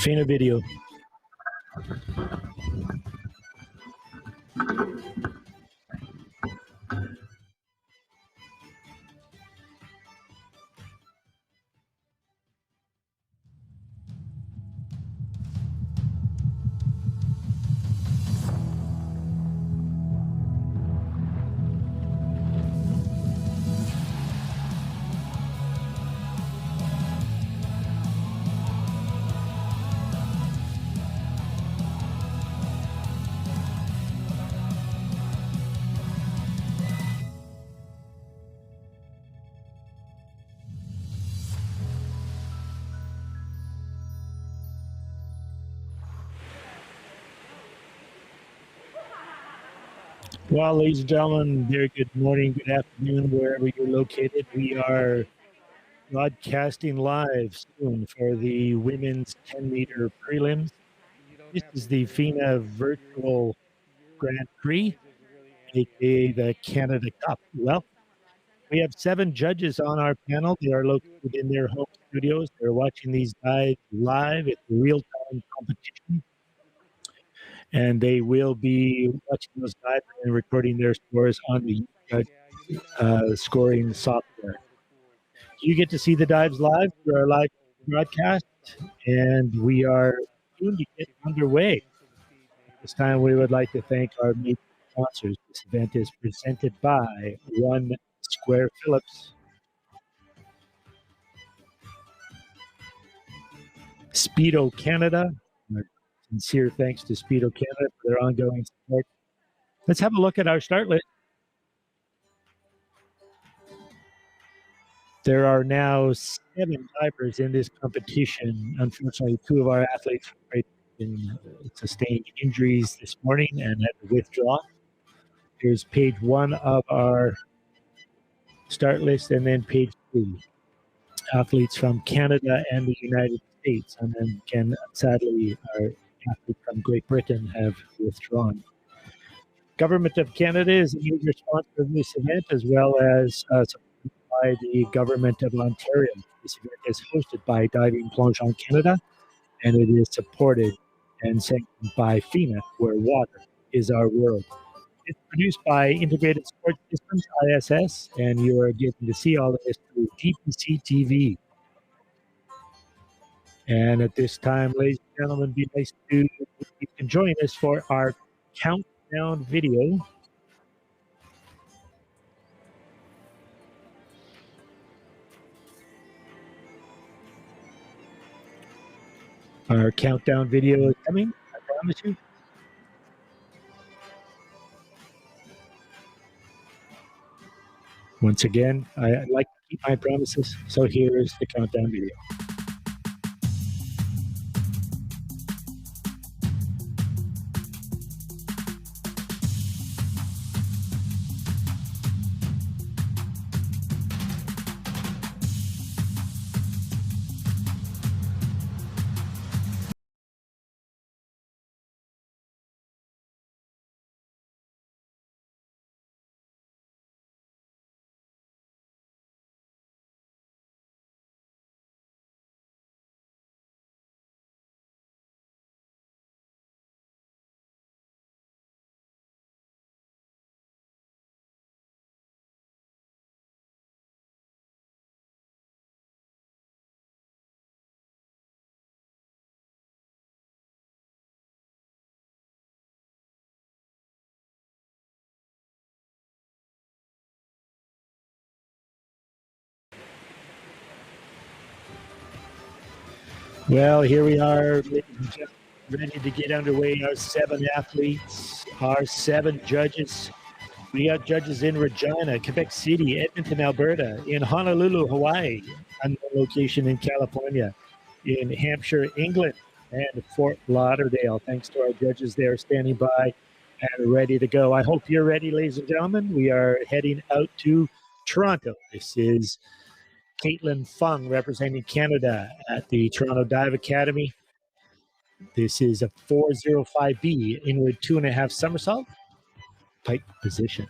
FINA video. Well, ladies and gentlemen, very good morning, good afternoon, wherever you're located. We are broadcasting live soon for the women's 10-meter prelims. This is the FINA Virtual Grand Prix, aka the Canada Cup. Well, we have 7 judges on our panel. They are located in their home studios. They're watching these guys live. It's a real-time competition. And they will be watching those guys and recording their scores on the scoring software. You get to see the dives live through our live broadcast, and we are soon to get underway. At this time, we would like to thank our major sponsors. This event is presented by One Square Phillips, Speedo Canada. Sincere thanks to Speedo Canada for their ongoing support. Let's have a look at our start list. There are now 7 divers in this competition. Unfortunately, 2 of our athletes sustained injuries this morning and had to withdraw. Here's page 1 of our start list, and then page 2. Athletes from Canada and the United States, and then again, sadly, our athletes from Great Britain have withdrawn. Government of Canada is a major sponsor of this event, as well as by the Government of Ontario. This event is hosted by Diving Plongeon Canada, and it is supported and sanctioned by FINA, where water is our world. It's produced by Integrated Sports Systems, ISS, and you are getting to see all of this through DPC TV. And at this time, ladies and gentlemen, be nice to you can join us for our countdown video. Our countdown video is coming, I promise you. Once again, I like to keep my promises, so here is the countdown video. Well, here we are, ladies and gentlemen, ready to get underway. Our 7 athletes, our 7 judges. We got judges in Regina, Quebec City, Edmonton, Alberta, in Honolulu, Hawaii, unknown location in California, in Hampshire, England, and Fort Lauderdale. Thanks to our judges there standing by and ready to go. I hope you're ready, ladies and gentlemen. We are heading out to Toronto. This is Caitlin Fung representing Canada at the Toronto Dive Academy. This is a 405B inward 2.5 somersault, pike position.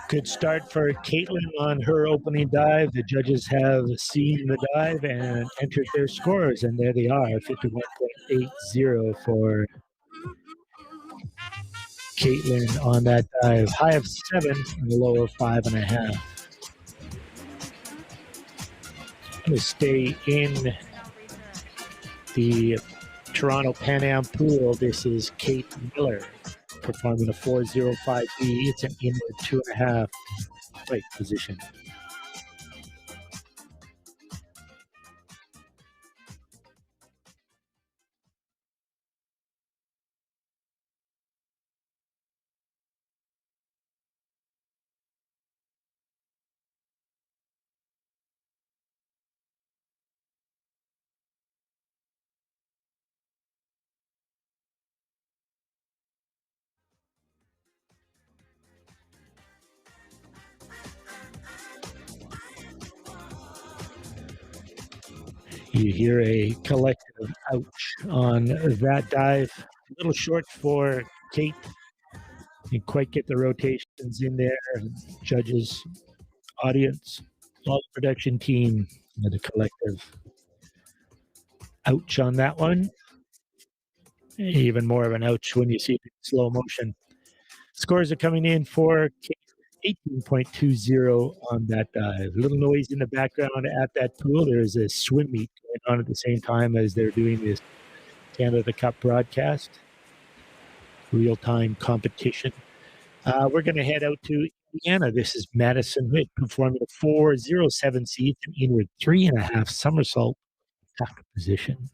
Good start for Caitlin on her opening dive. The judges have seen the dive and entered their scores, and there they are, 51.80 for Caitlin on that dive. High of 7 and a low of 5.5. I'm going to stay in the Toronto Pan Am pool. This is Kate Miller performing a 405B. It's an inward 2.5 pike position. You hear a collective ouch on that dive. A little short for Kate. Didn't quite get the rotations in there. Judges, audience, all the production team, and the collective ouch on that one. Even more of an ouch when you see it in slow motion. Scores are coming in for Kate. 18.20 on that dive. A little noise in the background at that pool. There's a swim meet going on at the same time as they're doing this Canada Cup broadcast. Real-time competition. We're going to head out to Indiana. This is Madison Witt performing a 407C, an inward 3.5 somersault tuck position.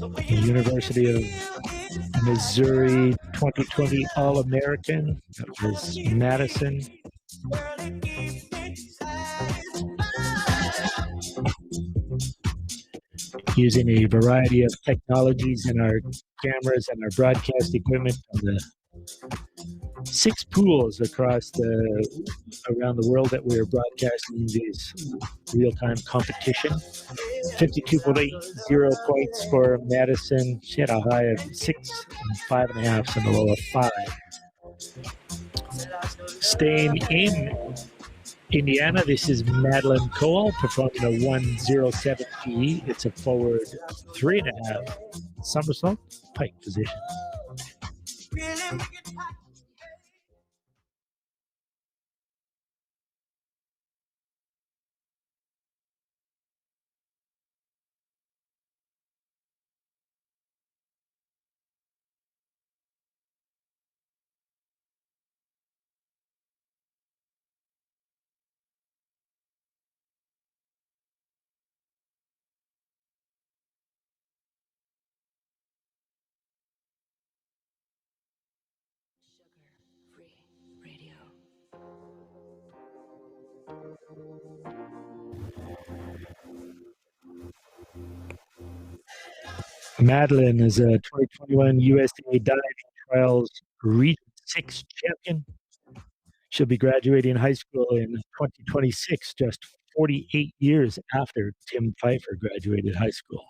The University of Missouri 2020 All-American. That was Madison. Using a variety of technologies in our cameras and our broadcast equipment on the 6 pools around the world that we are broadcasting this real-time competition. 52.80 points for Madison. She had a high of 6 and 5.5 and a low of 5. Staying in Indiana, this is Madeline Cole performing a 107G. It's a forward 3.5 somersault pike position. Madeline is a 2021 USA Diving Trials Region 6 champion. She'll be graduating high school in 2026, just 48 years after Tim Pfeiffer graduated high school.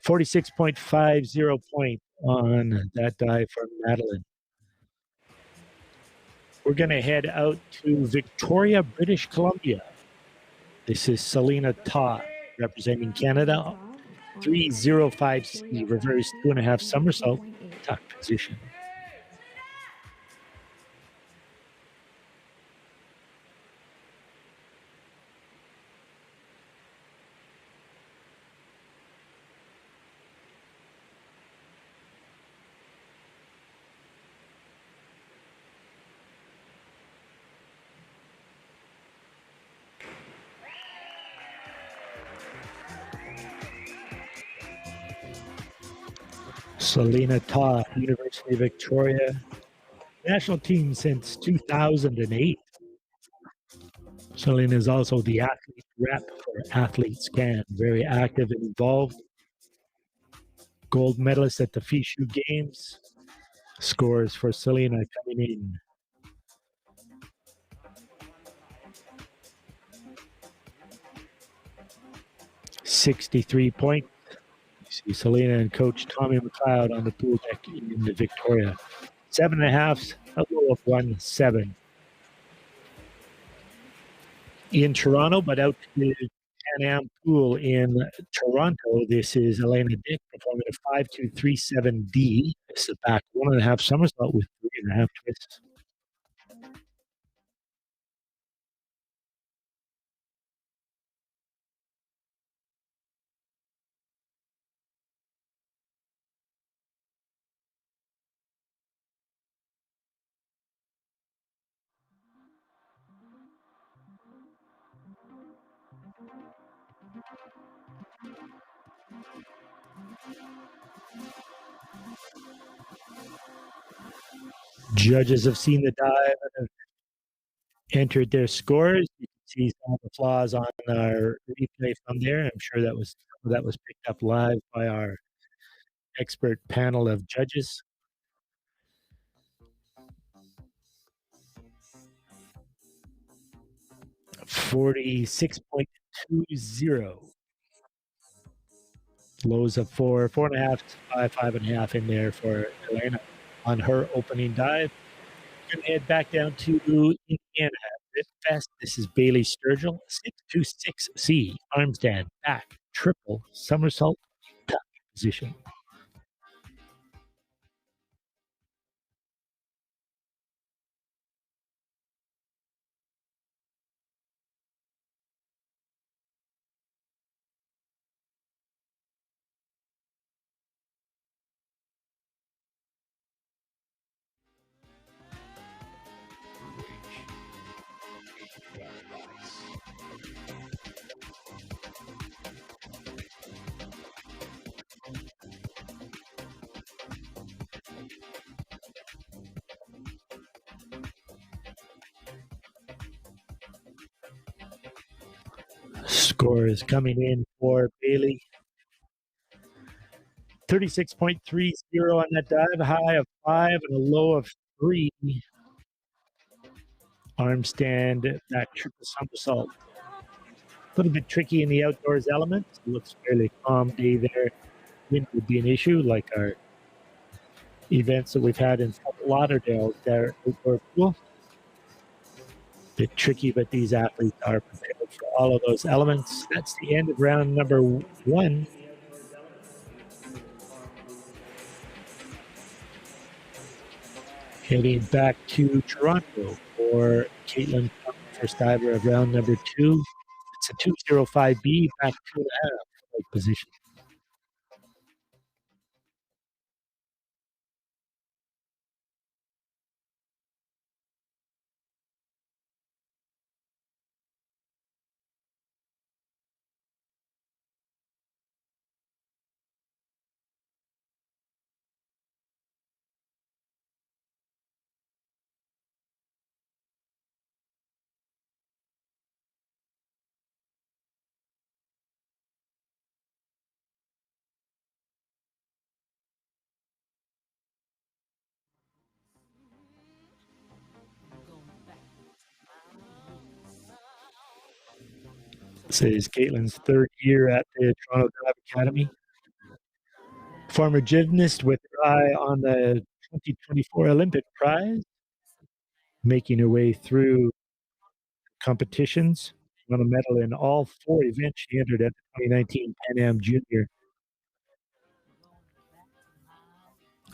46.50 point on that dive for Madeline. We're going to head out to Victoria, British Columbia. This is Selena Ta representing Canada. 305C, reverse 2.5 somersault, tuck position. Selena Ta, University of Victoria, national team since 2008. Selena is also the athlete rep for Athletes Can, very active and involved. Gold medalist at the FISU Games. Scores for Selena coming in. .63 point. You see Selena and Coach Tommy McLeod on the pool deck in the Victoria. 7.5, a low of 1.7. In Toronto, but out to the Pan Am pool in Toronto, this is Elena Dick performing a 5.237D. This is back 1.5 somersault with 3.5 twists. Judges have seen the dive and have entered their scores. You can see some of the flaws on our replay from there. I'm sure that was picked up live by our expert panel of judges. .4620. Lows of 4, 4.5, 5, 5.5 in there for Elena on her opening dive. We're going to head back down to Indiana. This is Bailey Sturgill, 626C, arm stand, back, triple, somersault, tuck position. Scores coming in for Bailey. 36.30 on that dive, a high of 5 and a low of 3. Arm stand, back triple somersault. A little bit tricky in the outdoors element. It looks fairly calm day there. Wind would be an issue, like our events that we've had in Fort Lauderdale, their outdoor pool. Bit tricky, but these athletes are prepared for all of those elements. That's the end of round number 1. Heading back to Toronto for Caitlin, first diver of round number 2. It's a 205B, back 2.5 position. This is Caitlin's 3rd year at the Toronto Dive Academy. Former gymnast with her eye on the 2024 Olympic prize, making her way through competitions. Won a medal in all 4 events she entered at the 2019 Pan Am Junior.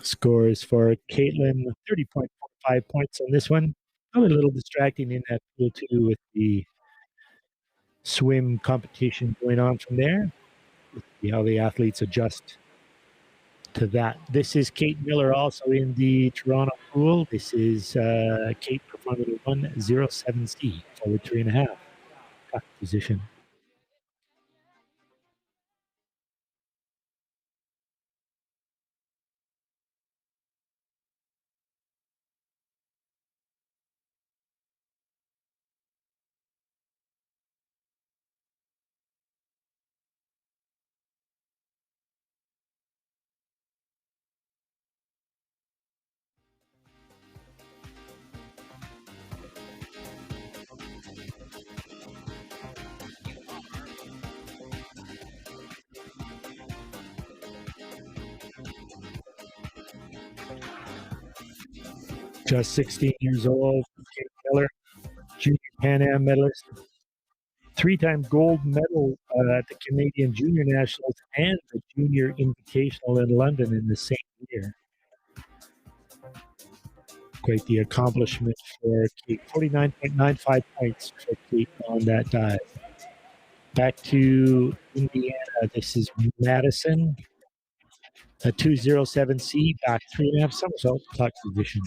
Scores for Caitlin, 30.45 points on this one. Probably a little distracting in that pool too, with the swim competition going on from there. Let's see how the athletes adjust to that. This is Kate Miller, also in the Toronto pool. This is Kate performing a 107C, forward 3.5, cock position. Just 16 years old, Kate Miller, junior Pan Am medalist, 3-time gold medal at the Canadian Junior Nationals and the Junior Invitational in London in the same year. Quite the accomplishment for Kate. 49.95 points for Kate on that dive. Back to Indiana. This is Madison, a 207C, back 3.5 somersault, clock position.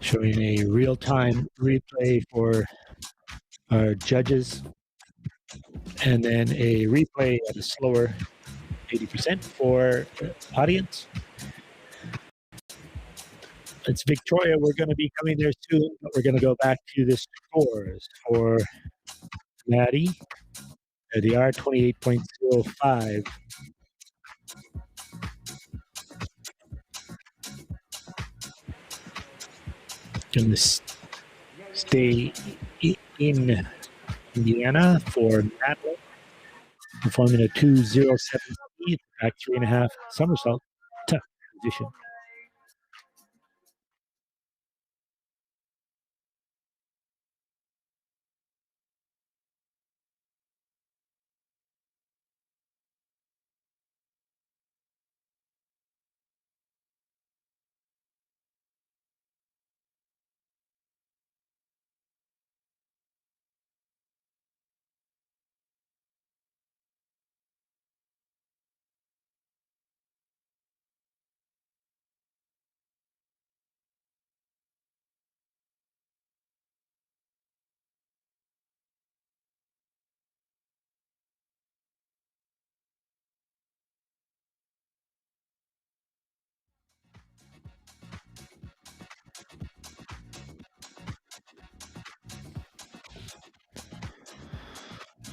Showing a real-time replay for our judges, and then a replay at a slower 80% for audience. It's Victoria. We're going to be coming there soon, but we're going to go back to the scores for Maddie. They are 28.05. Going to stay in Indiana for Madeline, performing a 207C, back 3.5 somersault, tough position.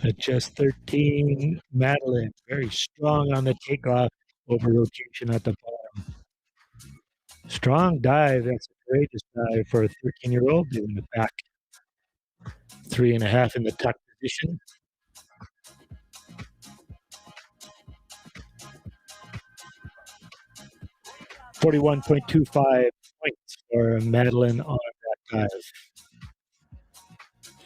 At just 13, Madeline, very strong on the takeoff, over rotation at the bottom. Strong dive. That's a courageous dive for a 13-year-old, doing the back 3.5 in the tuck position. $41.25 points for Madeline on that dive.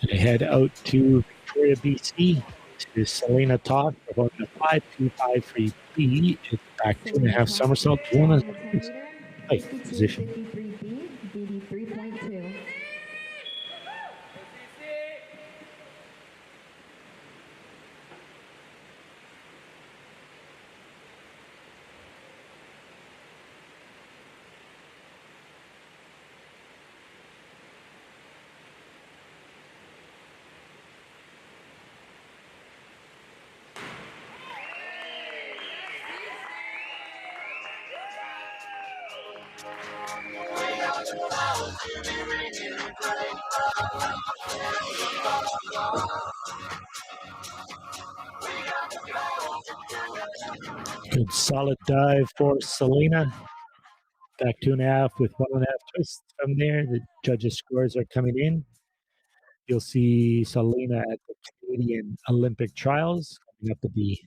And they head out to Victoria, BC. This is Selena Todd performing a 5.253 B. It's back 2.5 somersault, one height position. Good solid dive for Selena. Back 2.5 with 1.5 twists from there. The judges' scores are coming in. You'll see Selena at the Canadian Olympic Trials coming up at the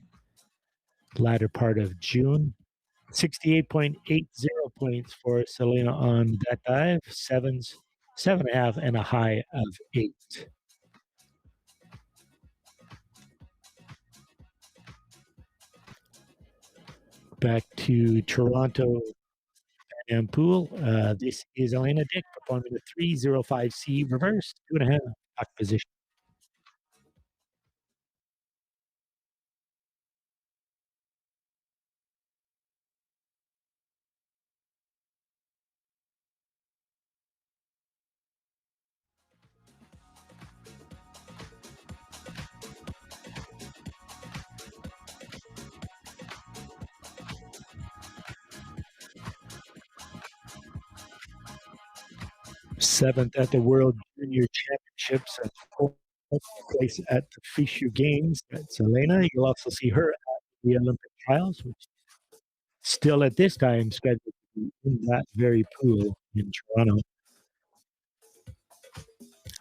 latter part of June. 68.80 points for Selena on that dive. 7.5, and a high of 8. Back to Toronto and Pool. This is Elena Dick performing the 3.05C reverse, 2.5 tuck position. Seventh at the World Junior Championships at fourth place at the Fishu Games. That's Elena. You'll also see her at the Olympic Trials, which still at this time scheduled to be in that very pool in Toronto.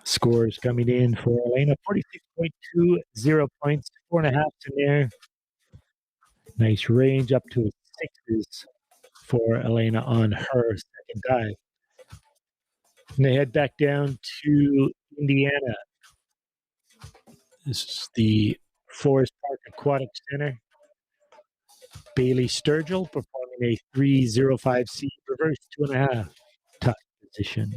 Scores coming in for Elena, 46.20 points, 4.5 in there. Nice range up to 6s for Elena on her second dive. And they head back down to Indiana. This is the Forest Park Aquatic Center. Bailey Sturgill performing a 3.05C reverse, 2.5 tuck position.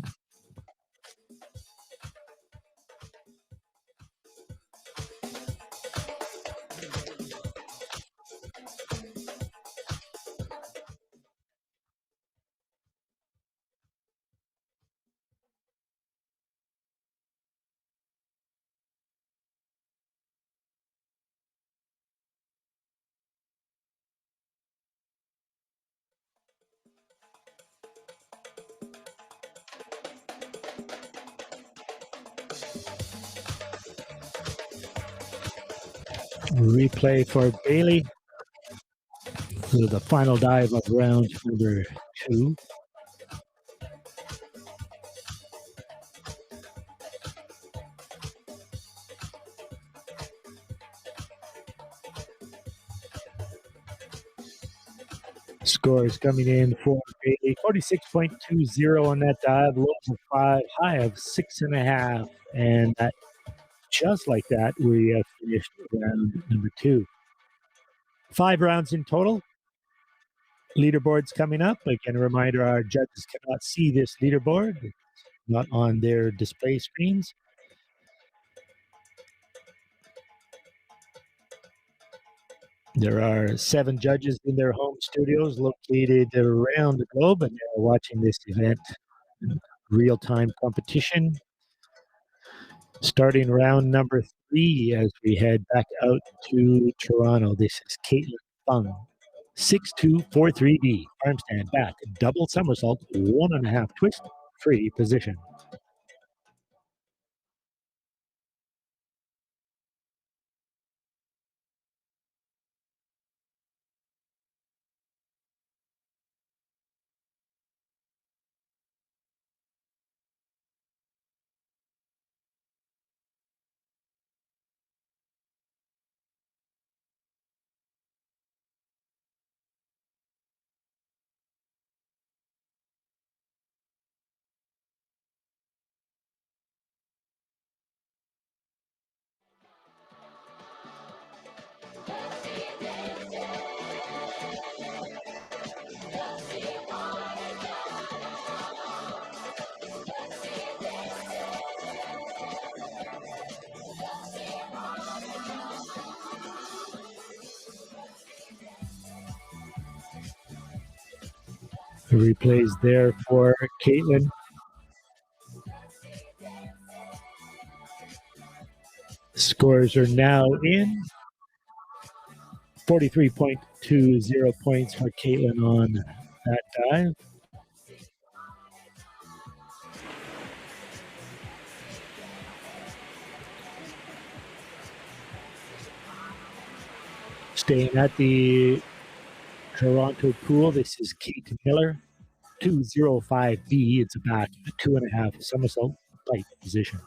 Replay for Bailey. So the final dive of round number 2. Scores coming in for Bailey, 46.20 on that dive, low of 5, high of 6.5, and that, just like that, we have finished round number 2. 5 rounds in total. Leaderboards coming up. Again, a reminder, our judges cannot see this leaderboard. It's not on their display screens. There are 7 judges in their home studios located around the globe, and they're watching this event in real-time competition. Starting round number 3 as we head back out to Toronto. This is Caitlin Fung. 6.243B, arm stand back, double somersault, 1.5 twist, free position. The replays there for Caitlin. Scores are now in. 43.20 points for Caitlin on that dive. Staying at the Toronto pool, this is Kate Miller, 205B. It's a back 2.5 somersault tight position.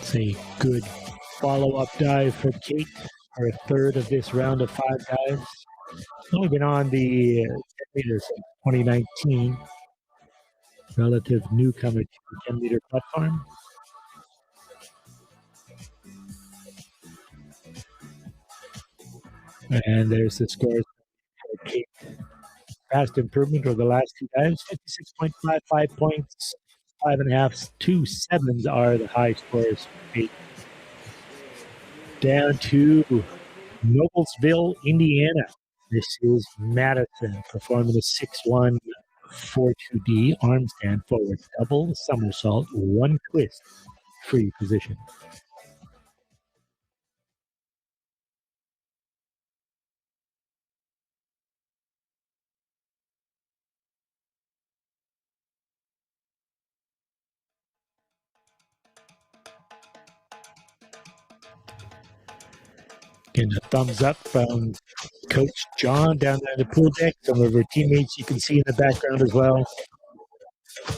It's a good follow-up dive for Kate, her third of this round of 5 dives. She's only been on the 10 meters since 2019. Relative newcomer to the 10-meter platform. And there's the scores for Kate. Fast improvement over the last 2 dives, 56.55 points, 5.5s, 2 7s are the high scores for Kate. Down to Noblesville, Indiana. This is Madison performing a 6-1 4-2D arm stand forward, double somersault, 1 twist, free position. Getting a thumbs up from Coach John down there in the pool deck. Some of her teammates you can see in the background as well. I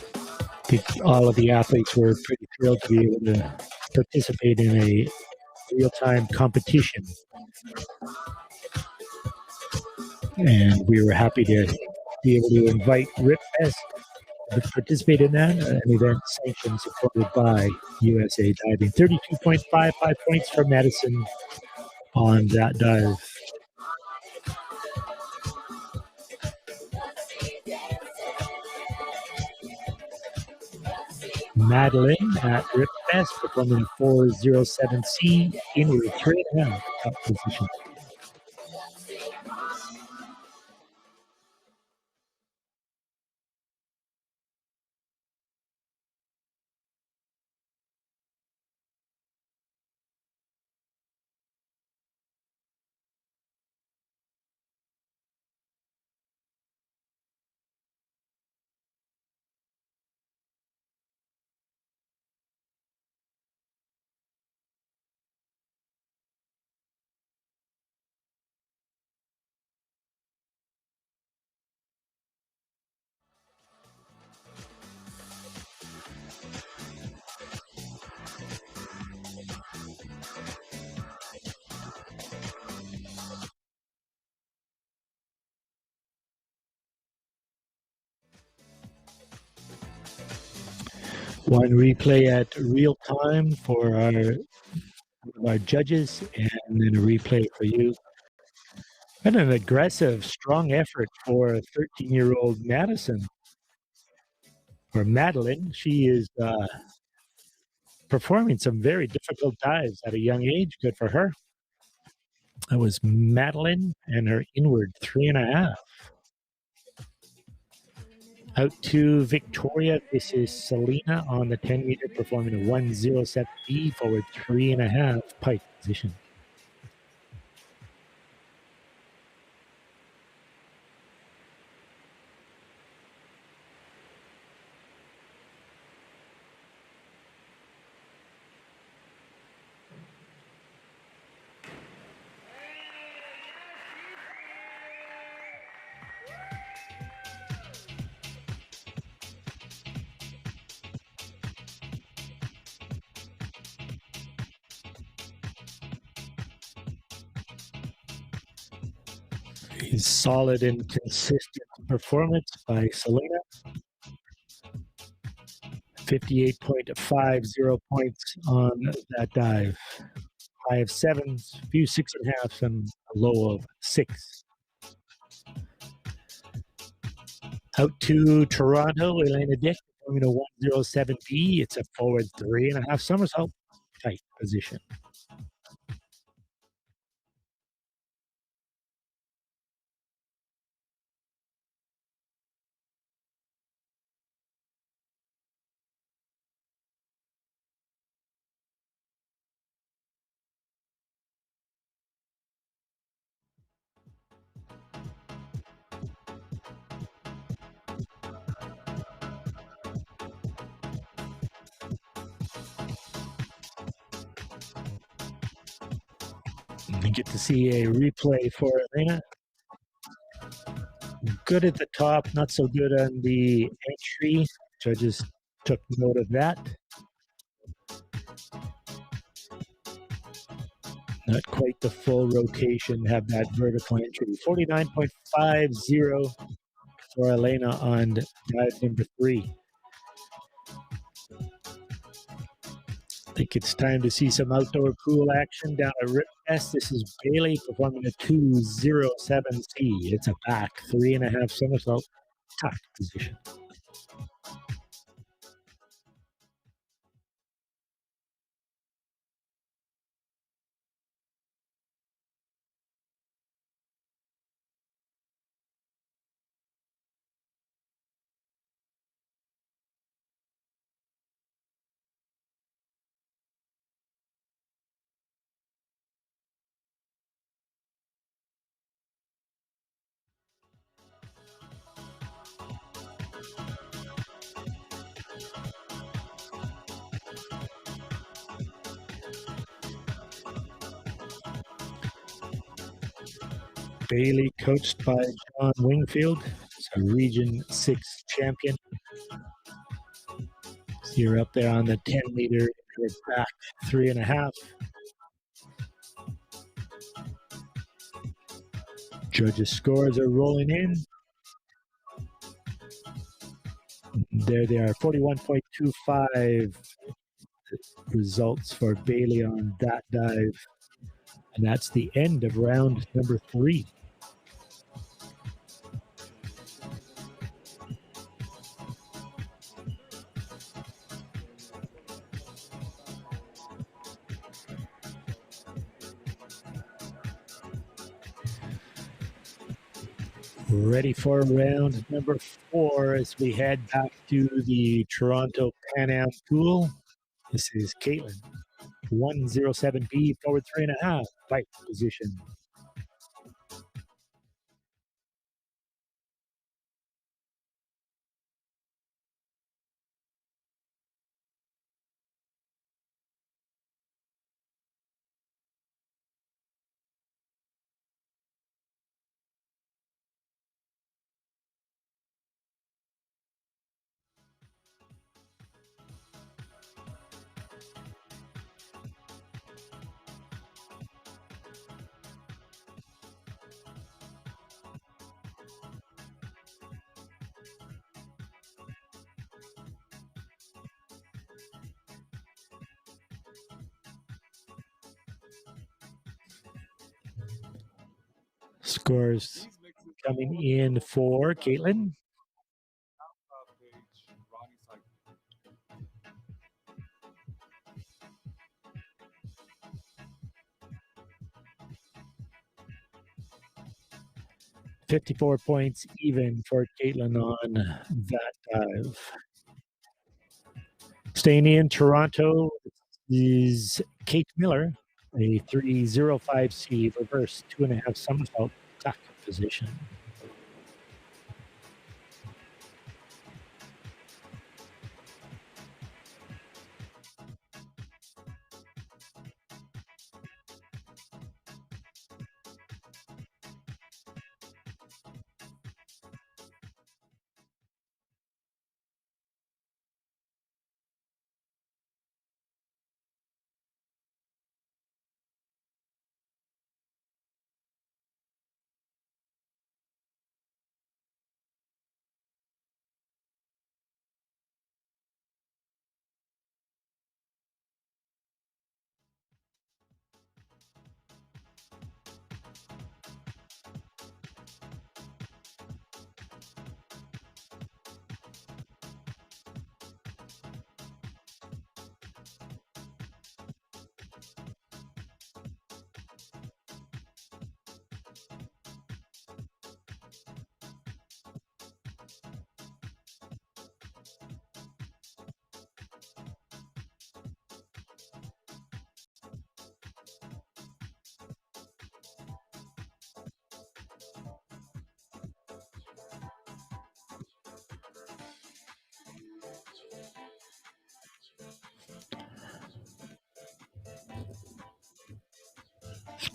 think all of the athletes were pretty thrilled to be able to participate in a real-time competition. And we were happy to be able to invite Rip Best to participate in that, an event sanctioned, supported by USA Diving. 32.55 points for Madison on that dive. Madeline at Rip Best performing a 407C inward 3.5 top position. One replay at real time for our judges, and then a replay for you. And an aggressive, strong effort for 13-year-old Madison. For Madeline, she is performing some very difficult dives at a young age. Good for her. That was Madeline and her inward 3.5. Out to Victoria. This is Selena on the 10-meter performing a 107B forward 3.5 pike position. A solid and consistent performance by Selena. 58.50 points on that dive. High of sevens, few 6.5s, and a low of 6. Out to Toronto, Elena Dick, going to 107B. It's a forward 3.5 somersault. Tight position. We get to see a replay for Elena. Good at the top, not so good on the entry. Judges took note of that. Not quite the full rotation, have that vertical entry. 49.50 for Elena on dive number 3. I think it's time to see some outdoor pool action down at Rip Fest. This is Bailey performing a 207C. It's a back 3.5 somersault, top position. Bailey, coached by John Wingfield, is a Region 6 champion. So you're up there on the 10-meter, back 3.5. Judges' scores are rolling in. There they are, 41.25 results for Bailey on that dive. And that's the end of round number 3. Ready for round number 4 as we head back to the Toronto Pan Am pool. This is Caitlin, 107B, forward 3.5, fight position. Scores coming in for Caitlin. $54 points even for Caitlin on that dive. Staying in Toronto is Kate Miller, a 305C reverse 2.5 somersault tuck position.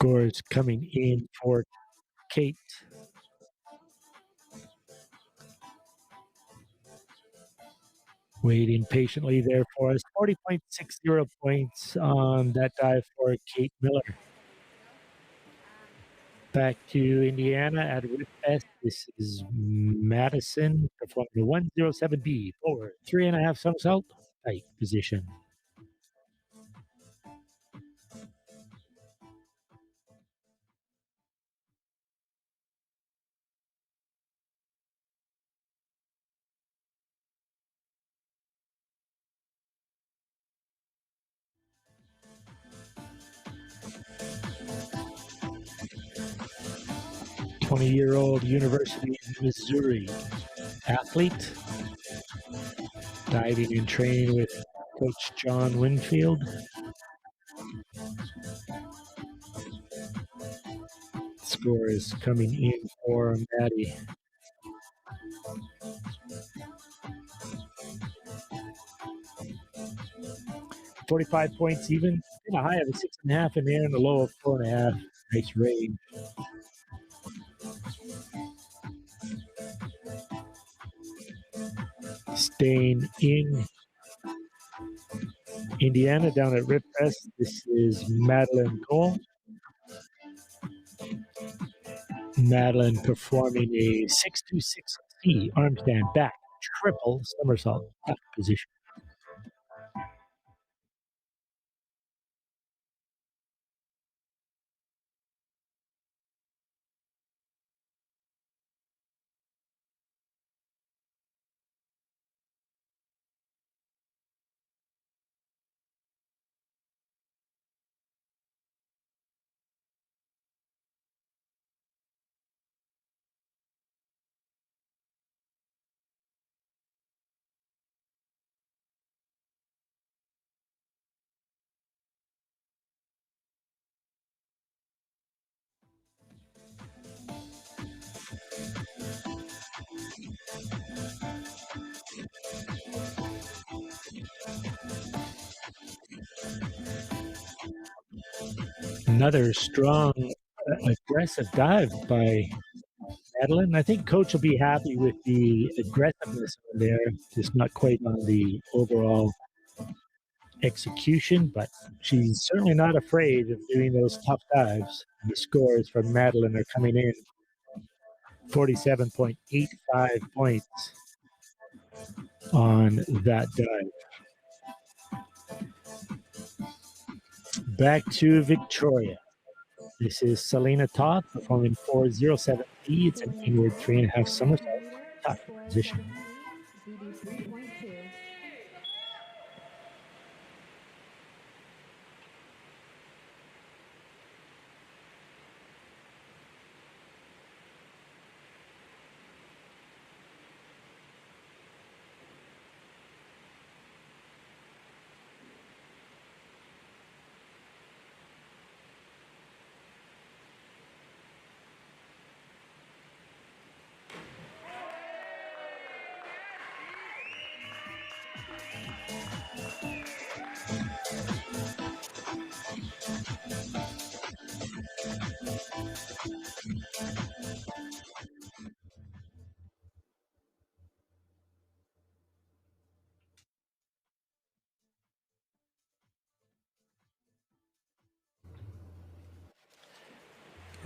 Scores coming in for Kate. Waiting patiently there for us. 40.60 points on that dive for Kate Miller. Back to Indiana at Ripfest. This is Madison performing the 107B for 3.5 somersault, tight position. Year-old University of Missouri athlete, diving and training with Coach John Winfield. Score is coming in for Maddie. $45 points even. A high of a 6.5 in there and a low of 4.5. Nice range. Staying in Indiana down at Ripfest. This is Madeline Cole. Madeline performing a 626C arm stand back triple somersault position. Another strong, aggressive dive by Madeline. I think Coach will be happy with the aggressiveness there. Just not quite on the overall execution, but she's certainly not afraid of doing those tough dives. The scores from Madeline are coming in 47.85 points on that dive. Back to Victoria. This is Selena Toth performing 407B. It's an inward 3.5 somersault. Tough position.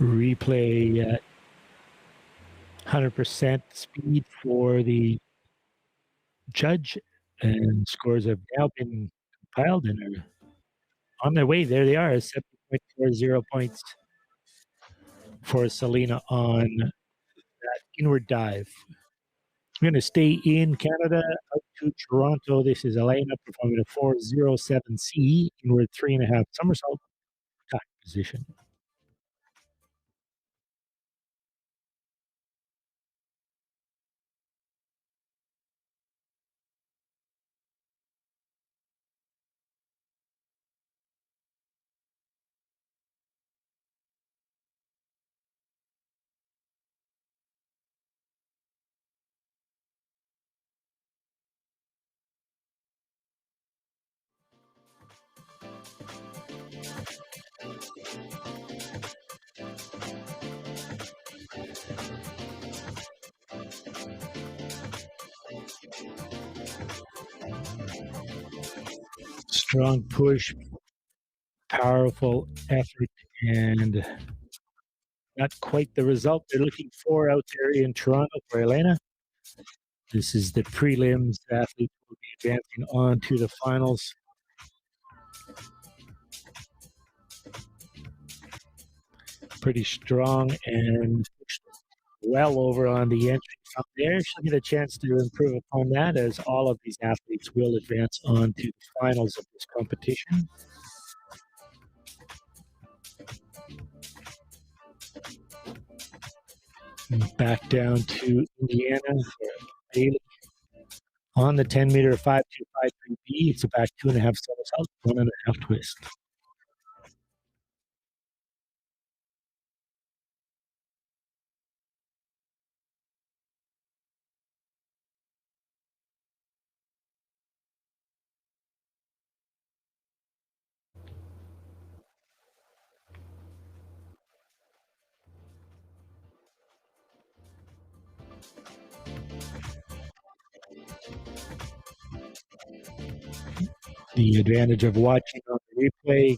Replay at 100% speed for the judge, and scores have now been compiled and are on their way. There they are, 70.40 points for Selena on that inward dive. I'm going to stay in Canada, out to Toronto. This is Elena performing a 407C, inward 3.5 somersault, top position. Strong push, powerful effort, and not quite the result they're looking for out there in Toronto for Elena. This is the prelims. Athletes will be advancing on to the finals. Pretty strong and well over on the entry from there. She'll get a chance to improve upon that, as all of these athletes will advance on to the finals of this competition. And back down to Indiana for Bailey on the 10-meter 5.253B. It's a back 2.5 somersault, 1.5 twist. The advantage of watching on the replay,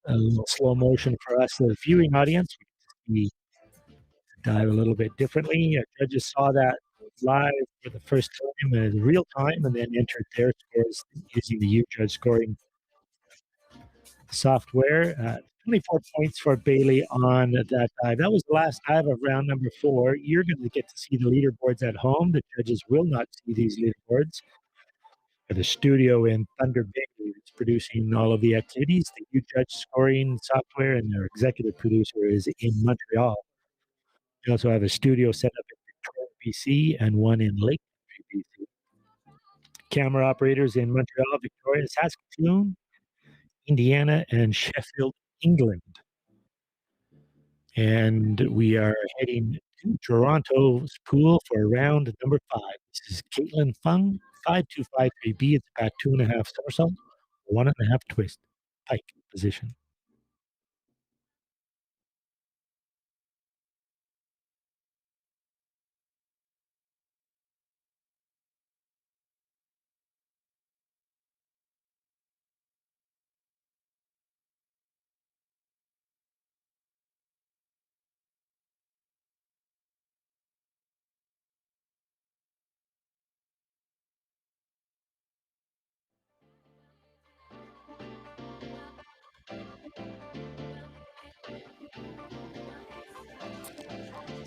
a little slow motion for us, the viewing audience. We dive a little bit differently. Judges saw that live for the first time in real time and then entered their scores using the UJudge scoring software. 24 points for Bailey on that dive. That was the last dive of round number 4. You're going to get to see the leaderboards at home. The judges will not see these leaderboards. For the studio in Thunder Bay, it's producing all of the activities. The UJudge scoring software and their executive producer is in Montreal. We also have a studio set up in Victoria, BC, and one in Lake BC. Camera operators in Montreal, Victoria, Saskatoon, Indiana, and Sheffield, England. And we are heading to Toronto's pool for round number 5. This is Caitlin Fung, 5.253B. It's back 2.5 somersault, 1.5 twist, pike position.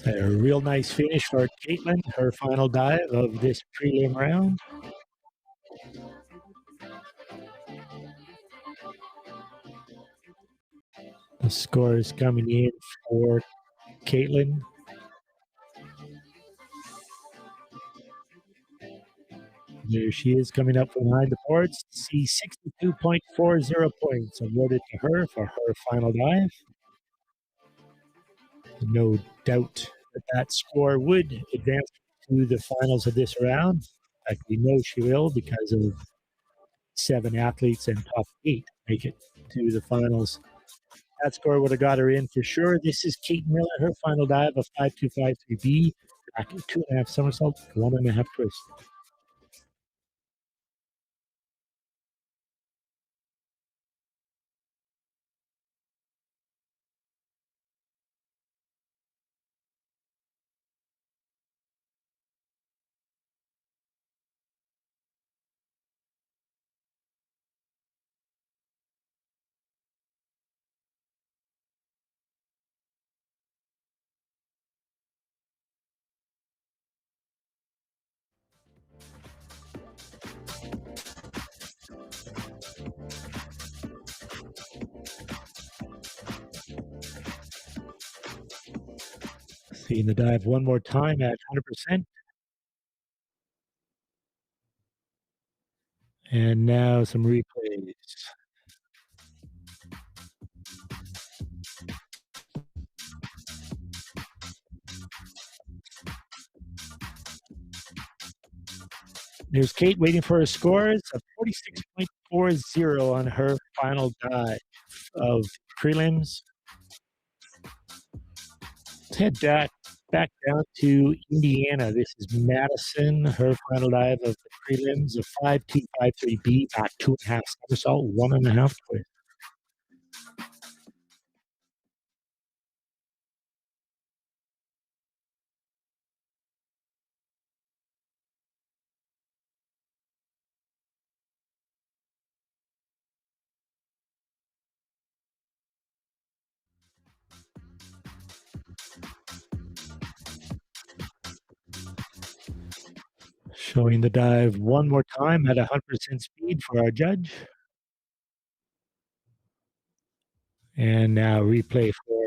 A real nice finish for Caitlin, her final dive of this prelim round. The score is coming in for Caitlin. There she is coming up from behind the boards. See 62.40 points awarded to her for her final dive. No doubt that score would advance to the finals of this round. In fact, we know she will because of 7 athletes and top 8 make it to the finals. That score would have got her in for sure. This is Kate Miller, her final dive of 5.253B, back 2.5 somersault, 1.5 twist. Seeing the dive one more time at 100%. And now some replays. There's Kate waiting for her scores of 46.40 on her final dive of prelims. Let's head back Back down to Indiana. This is Madison. Her final dive of the prelims, a 5.253B, back 2.5 somersault, 1.5 twist. Showing the dive one more time at 100% speed for our judge. And now replay for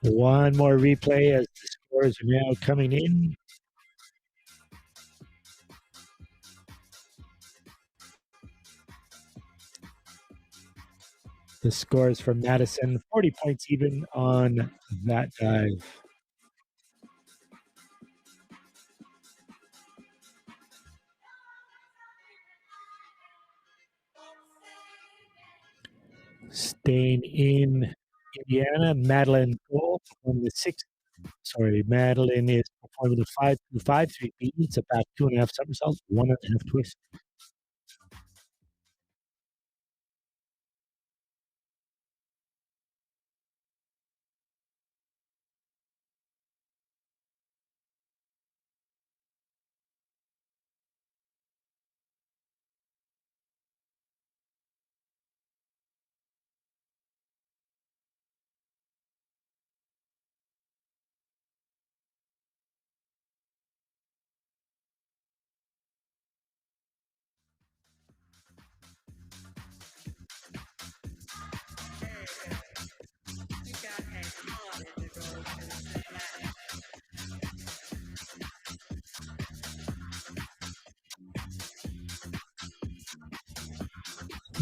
one more replay as the scores are now coming in. The scores from Madison, 40 points even on that dive. Staying in Indiana, Madeline Cole from the sixth. Sorry, Madeline is performing the 5.253 beat. It's a back 2.5 somersault, 1.5 twist.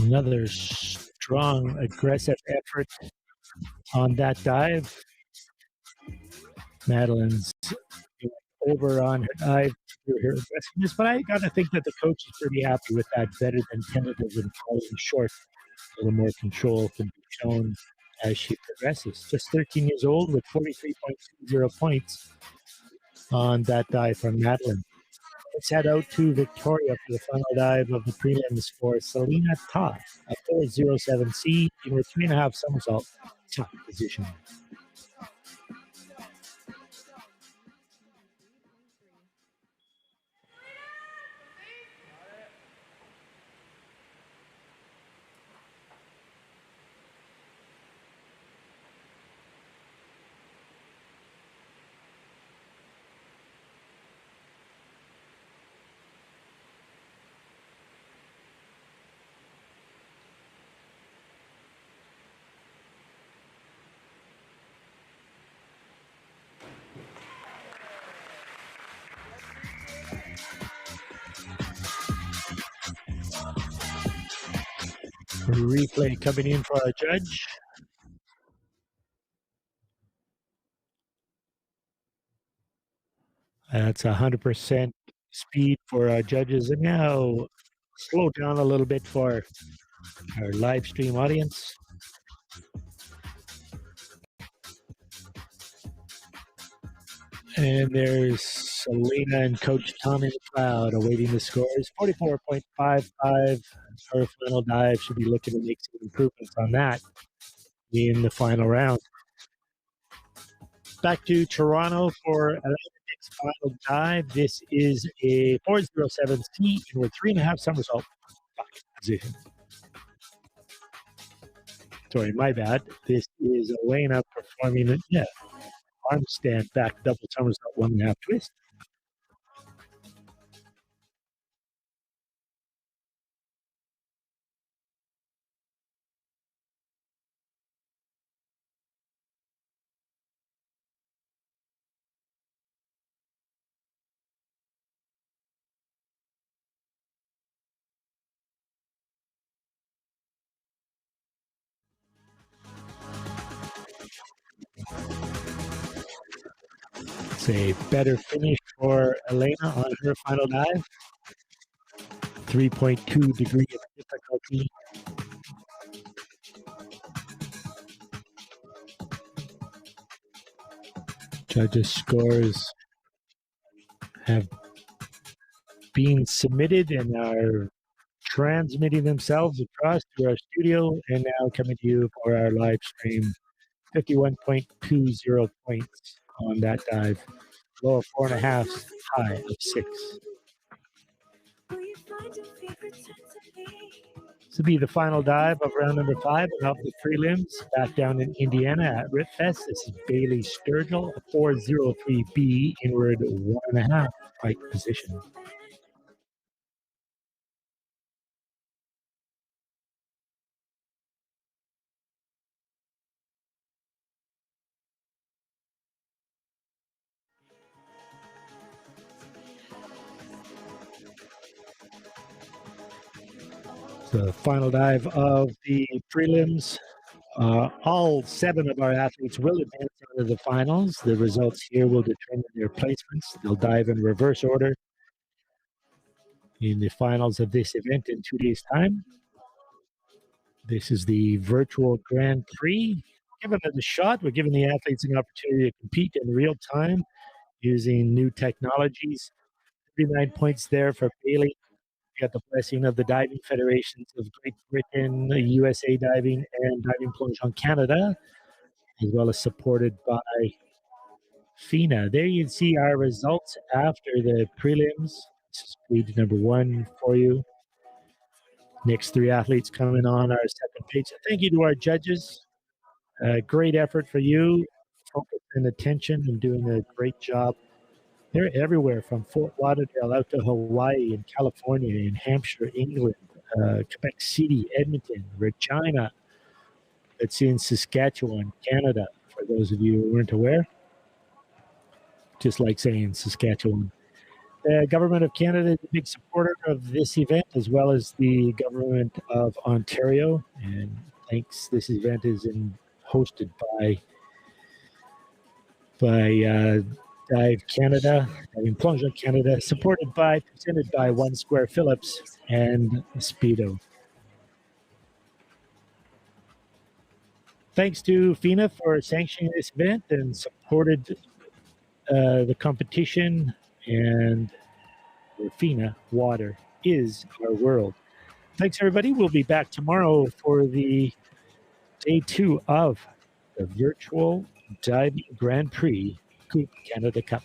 Another strong, aggressive effort on that dive. Madeline's over on her dive through her aggressiveness, but I got to think that the coach is pretty happy with that, better than tentative and falling short. A little more control can be shown as she progresses. Just 13 years old with 43.20 points on that dive from Madeline. Let's head out to Victoria for the final dive of the prelims for Selena Ta, a 4.07C in her 3.5 somersault, top position. Replay coming in for our judge. That's 100% speed for our judges. And now slow down a little bit for our live stream audience. And there's Selena and Coach Tommy McLeod awaiting the scores. 44.55. Her final dive should be looking to make some improvements on that in the final round. Back to Toronto for Atlantic's final dive. This is a 4.07C with 3.5 somersault position. Sorry, my bad. This is Elena performing arm stand back double somersault 1.5 twist. A better finish for Elena on her final dive. 3.2 degree of difficulty. Judges' scores have been submitted and are transmitting themselves across to our studio and now coming to you for our live stream. 51.20 points on that dive. Low of 4.5, high of 6. This will be the final dive of round number 5 of the prelims back down in Indiana at RipFest. This is Bailey Sturgill, a 403B inward 1.5 height position. The final dive of the prelims. All 7 of our athletes will advance into the finals. The results here will determine their placements. They'll dive in reverse order in the finals of this event in 2 days' time. This is the virtual Grand Prix. Giving it a shot. We're giving the athletes an opportunity to compete in real time using new technologies. 39 points there for Bailey. We got the blessing of the diving federations of Great Britain, USA Diving, and Diving Plongeon Canada, as well as supported by FINA. There you can see our results after the prelims. This is page number 1 for you. Next 3 athletes coming on our second page. Thank you to our judges. Great effort for you. Focus and attention and doing a great job. They're everywhere from Fort Lauderdale out to Hawaii and California and Hampshire, England, Quebec City, Edmonton, Regina. Let's see in Saskatchewan, Canada, for those of you who weren't aware. Just like saying Saskatchewan. The Government of Canada is a big supporter of this event, as well as the Government of Ontario. And thanks, this event is hosted by Dive Canada, Diving Plongeon Canada, presented by One Square Phillips and Speedo. Thanks to FINA for sanctioning this event and supported the competition, and FINA, water is our world. Thanks, everybody. We'll be back tomorrow for the day 2 of the virtual Diving Grand Prix Coupe Canada Cup.